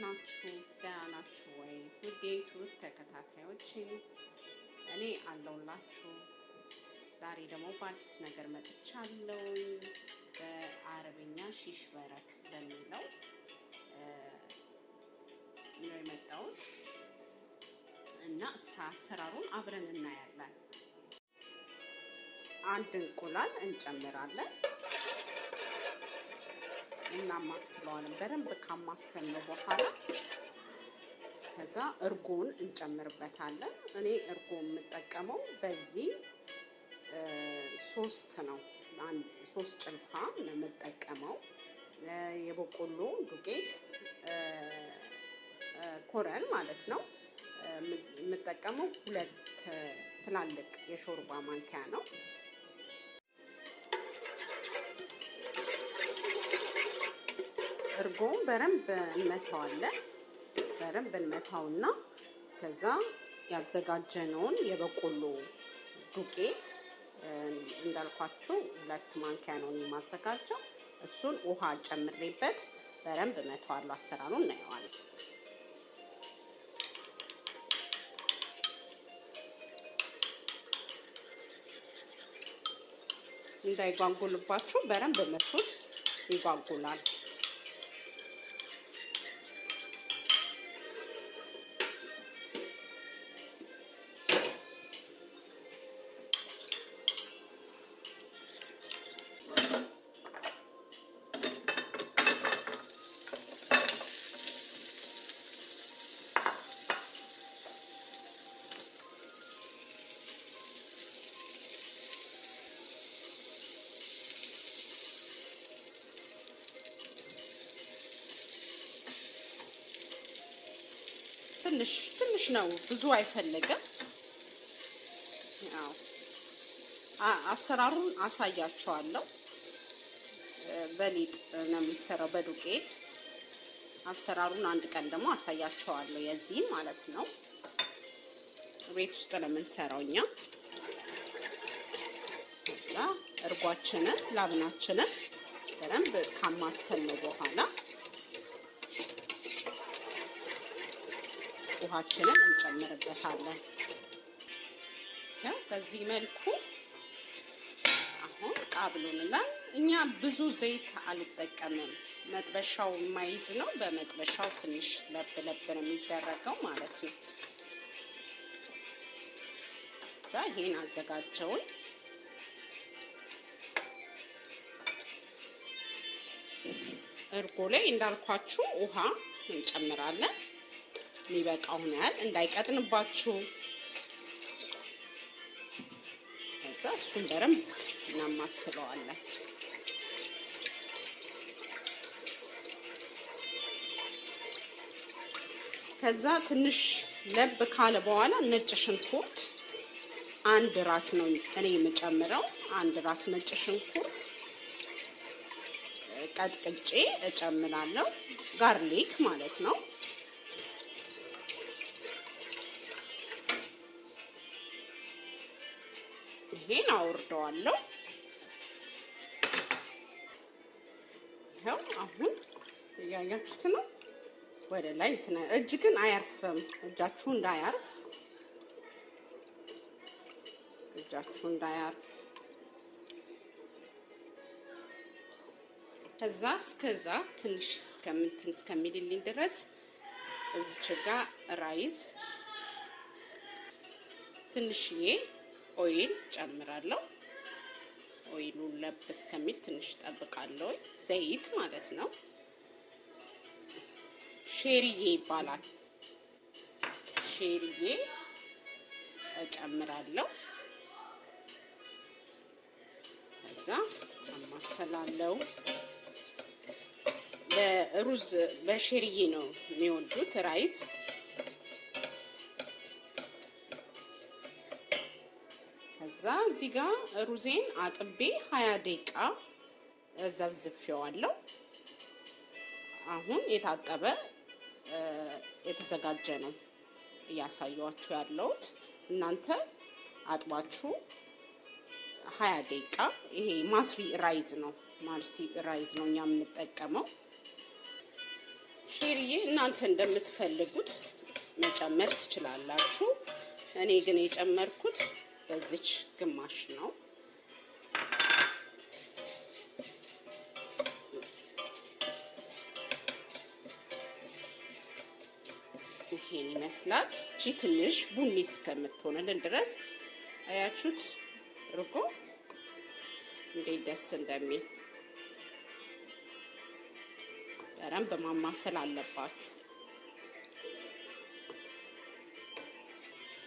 ናችሁ? ደህና ናችሁ ወይ? ውድ የዩቲዩብ ተከታታዮች እኔ አለሁላችሁ። ዛሬ ደግሞ በአዲስ ነገር መጥቻለሁ። በአረብኛ ሺሽ በረክ በሚለው ነው የመጣሁት እና አሰራሩን አብረን እናያለን። አንድ እንቁላል እንጨምራለን እናማስለዋለን። በደንብ ካማሰልነው በኋላ ከዛ እርጎን እንጨምርበታለን። እኔ እርጎ የምጠቀመው በዚህ 3 ነው። 3 ጭልፋ ነው የምጠቀመው። የበቆሎ ዱቄት ኮረን ማለት ነው የምጠቀመው 2 ትላልቅ የሾርባ ማንኪያ ነው። እርጎን በደንብ እንመታዋለን። በደንብ እንመታውና ከዛ ያዘጋጀነውን የበቆሎ ዱቄት እንዳልኳችሁ 2 ማንኪያ ነው የማዘጋጀው። እሱን ውሃ ጨምሬበት በደንብ እመታዋለሁ። አሰራሩን እናየዋለን። እንዳይጓጉልባችሁ በደንብ መቱት፣ ይጓጉላል። ትንሽ ነው፣ ብዙ አይፈልግም። ያው አሰራሩን አሳያችኋለሁ። በሊጥ ነው የሚሰራው፣ በዱቄት አሰራሩን አንድ ቀን ደግሞ አሳያችኋለሁ። የዚህ ማለት ነው ቤት ውስጥ ነው የምንሰራው እኛ። ከዛ እርጓችንን ላብናችንን በደንብ ካማሰልነው በኋላ ውሃችንን እንጨምርበታለን። ያው በዚህ መልኩ አሁን ቃብሉንላል። እኛ ብዙ ዘይት አልጠቀምም፣ መጥበሻው የማይዝ ነው። በመጥበሻው ትንሽ ለብ ነው የሚደረገው ማለት ነው። እዛ ይሄን አዘጋጀውን እርጎ ላይ እንዳልኳችሁ ውሃ እንጨምራለን። የሚበቃውን ያህል እንዳይቀጥንባችሁ። ከዛ እሱን በደንብ እናማስለዋለን። ከዛ ትንሽ ለብ ካለ በኋላ ነጭ ሽንኩርት 1 ራስ ነው እኔ የምጨምረው። 1 ራስ ነጭ ሽንኩርት ቀጥቅጬ እጨምራለሁ። ጋርሊክ ማለት ነው። ይሄን አወርደዋለሁ። ይሄው አሁን ያያችሁት ነው። ወደ ላይ እጅ ግን አያርፍም። እጃችሁ እንዳያርፍ፣ እጃችሁ እንዳያርፍ። ከዛ እስከዛ ትንሽ እስከሚልልኝ ድረስ እዚች ጋር ራይዝ ትንሽዬ ኦይል ጨምራለሁ። ኦይሉን ለብ እስከሚል ትንሽ ጠብቃለሁ። ዘይት ማለት ነው። ሼሪዬ ይባላል። ሼሪዬ እጨምራለሁ። ከዛ አማሰላለሁ። በሩዝ በሼሪዬ ነው የሚወዱት ራይዝ። ከዛ እዚህ ጋር ሩዜን አጥቤ 20 ደቂቃ ዘብዝፌዋለሁ። አሁን የታጠበ የተዘጋጀ ነው እያሳየኋችሁ ያለሁት። እናንተ አጥባችሁ 20 ደቂቃ። ይሄ ማርሲ ራይዝ ነው እኛ የምንጠቀመው። ሼርዬ እናንተ እንደምትፈልጉት መጨመር ትችላላችሁ። እኔ ግን የጨመርኩት በዚች ግማሽ ነው። ይሄን ይመስላል። እቺ ትንሽ ቡኒ እስከምትሆንልን ድረስ አያችሁት እርጎ እንዴት ደስ እንደሚል። በደንብ ማማሰል አለባችሁ።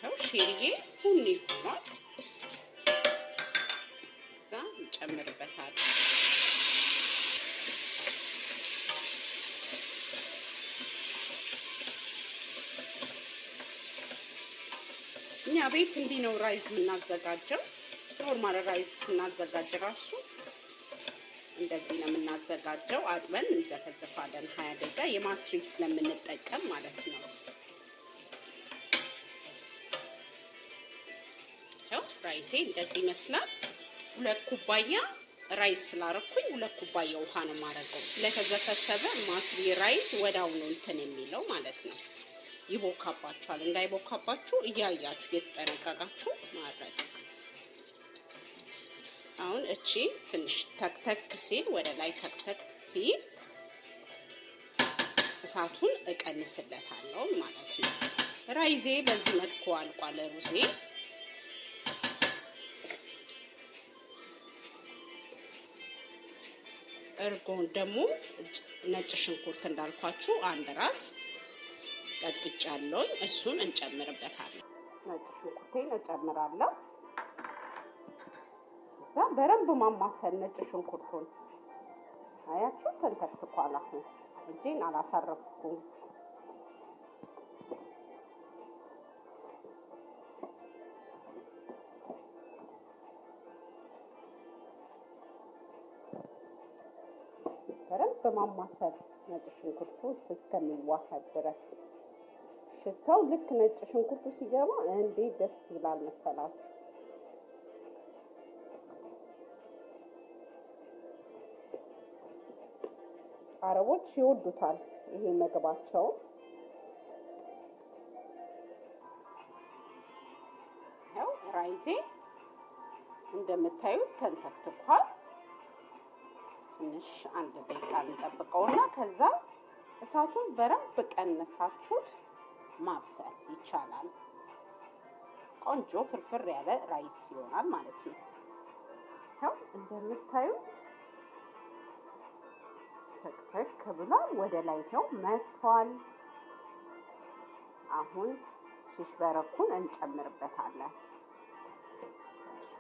ያው ሼርዬ ቡኒ ሆኗል። እዛ እንጨምርበታለን። እኛ ቤት እንዲህ ነው ራይዝ የምናዘጋጀው። ኖርማል ራይዝ ስናዘጋጅ ራሱ እንደዚህ ነው የምናዘጋጀው። አጥበን እንዘፈዝፋለን 20 ደቂቃ የማስሪ ስለምንጠቀም ማለት ነው። ያው ራይሴ እንደዚህ ይመስላል። 2 ኩባያ ራይስ ስላረኩኝ 2 ኩባያ ውሃ ነው ማረገው። ስለተዘፈሰበ ማስሪ ራይዝ ወዳው ነው እንትን የሚለው ማለት ነው። ይቦካባችኋል። እንዳይቦካባችሁ እያያችሁ እየተጠነቀቃችሁ ማድረግ። አሁን እቺ ትንሽ ተክተክ ሲል ወደ ላይ ተክተክ ሲል እሳቱን እቀንስለታለሁ ማለት ነው። ራይዜ በዚህ መልኩ አልቋል። ሩዜ እርጎን ደግሞ ነጭ ሽንኩርት እንዳልኳችሁ 1 ራስ ቀጥቅጫለሁ። እሱን እንጨምርበታለን። ነጭ ሽንኩርቴን እጨምራለሁ። እዛ በደንብ ማማሰል ነጭ ሽንኩርቱን አያችሁ ተንተክቷል። አሁን እጄን አላሳረፍኩም። በደንብ ማማሰል ነጭ ሽንኩርቱ እስከሚዋሃድ ድረስ። ሽታው ልክ ነጭ ሽንኩርቱ ሲገባ እንዴት ደስ ይላል መሰላችሁ። አረቦች ይወዱታል ይሄ ምግባቸው። ያው ራይዜ እንደምታዩት ተንተክቷል። ትንሽ 1 ደቂቃ እንጠብቀውና ከዛ እሳቱን በደንብ ቀነሳችሁት ማብሰል ይቻላል። ቆንጆ ፍርፍር ያለ ራይስ ይሆናል ማለት ነው። ያው እንደምታዩት ተክተክ ብሏል። ወደ ላይ ነው መጥቷል። አሁን ሽሽ በረኩን እንጨምርበታለን።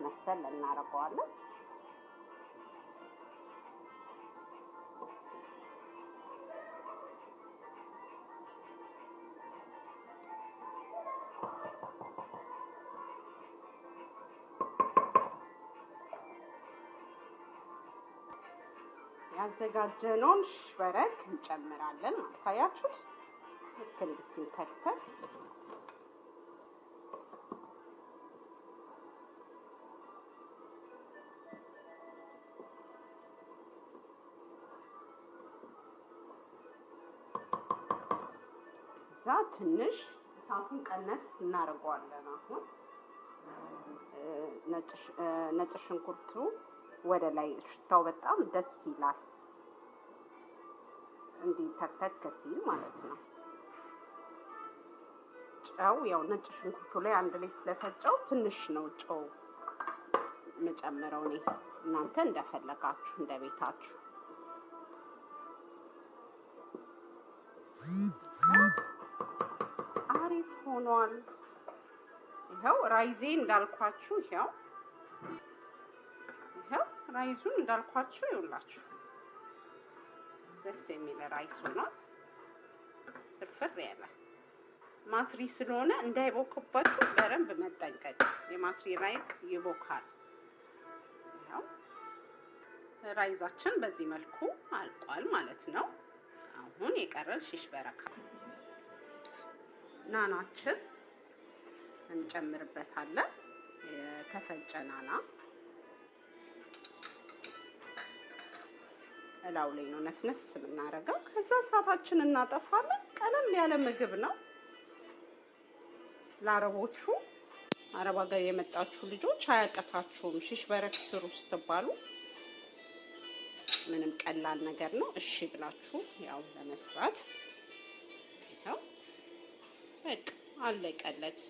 መሰል እናደርገዋለን። ያዘጋጀነውን ሽበረክ እንጨምራለን ማለት አያችሁት። ልክ እንደዚህ ተክተክ እዛ ትንሽ እሳቱን ቀነስ እናደርገዋለን። አሁን ነጭ ሽንኩርቱ ወደ ላይ ሽታው በጣም ደስ ይላል። እንዲህ ተክተክ ሲል ማለት ነው። ጨው ያው ነጭ ሽንኩርቱ ላይ አንድ ላይ ስለፈጨው ትንሽ ነው ጨው መጨመረው እኔ። እናንተ እንደፈለጋችሁ እንደ ቤታችሁ። አሪፍ ሆኗል። ይኸው ራይዜ እንዳልኳችሁ ይኸው ራይዙን እንዳልኳችሁ ይውላችሁ ደስ የሚል ራይስ ሆኗል። ፍርፍር ያለ ማስሪ ስለሆነ እንዳይቦክባችሁ በደንብ መጠንቀቅ። የማስሪ ራይስ ይቦካል። ያው ራይዛችን በዚህ መልኩ አልቋል ማለት ነው። አሁን የቀረን ሽሽ በረካ ናናችን እንጨምርበታለን። የተፈጨ ናና እላው ላይ ነው ነስነስ የምናደርገው። ከዛ እሳታችንን እናጠፋለን። ቀለል ያለ ምግብ ነው ለአረቦቹ። አረብ ሀገር የመጣችሁ ልጆች አያቀታችሁም። ሽሽ በረክ ስሩ ስትባሉ ምንም ቀላል ነገር ነው። እሺ ብላችሁ ያው ለመስራት ይሄው በቃ አለቀለት።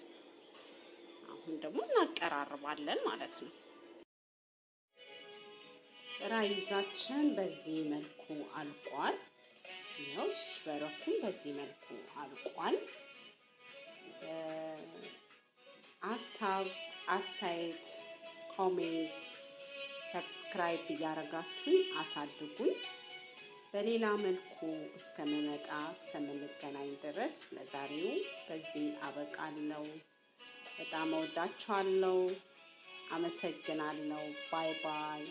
አሁን ደግሞ እናቀራርባለን ማለት ነው። ራይዛችን በዚህ መልኩ አልቋል። ይኸው ሽሽ በረኩም በዚህ መልኩ አልቋል። ሀሳብ አስተያየት፣ ኮሜንት፣ ሰብስክራይብ እያደረጋችሁ አሳድጉኝ። በሌላ መልኩ እስከምንገናኝ ድረስ ለዛሬው በዚህ አበቃለሁ። በጣም እወዳችኋለሁ። አመሰግናለሁ። ባይ ባይ።